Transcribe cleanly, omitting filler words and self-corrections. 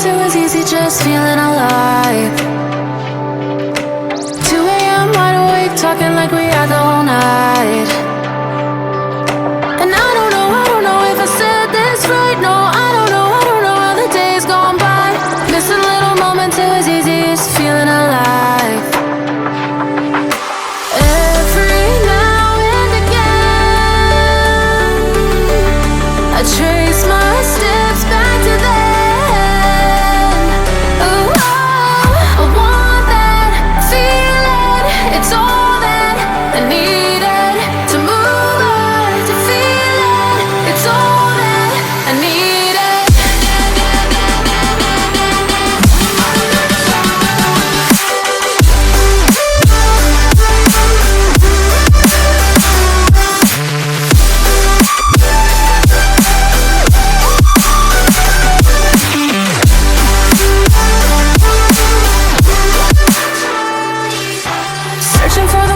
moments it was easy just feeling alive. 2 a.m. wide awake, talking like we had the whole night. And I don't know if I said this right. No, I don't know how the days gone by. Missing little moments, it was easy just feeling alive. Every now and again, I trace my steps back to then. Ooh, oh, I want that feeling. It's all that I needed to move on, to feel it. It's all that I needed. Searching for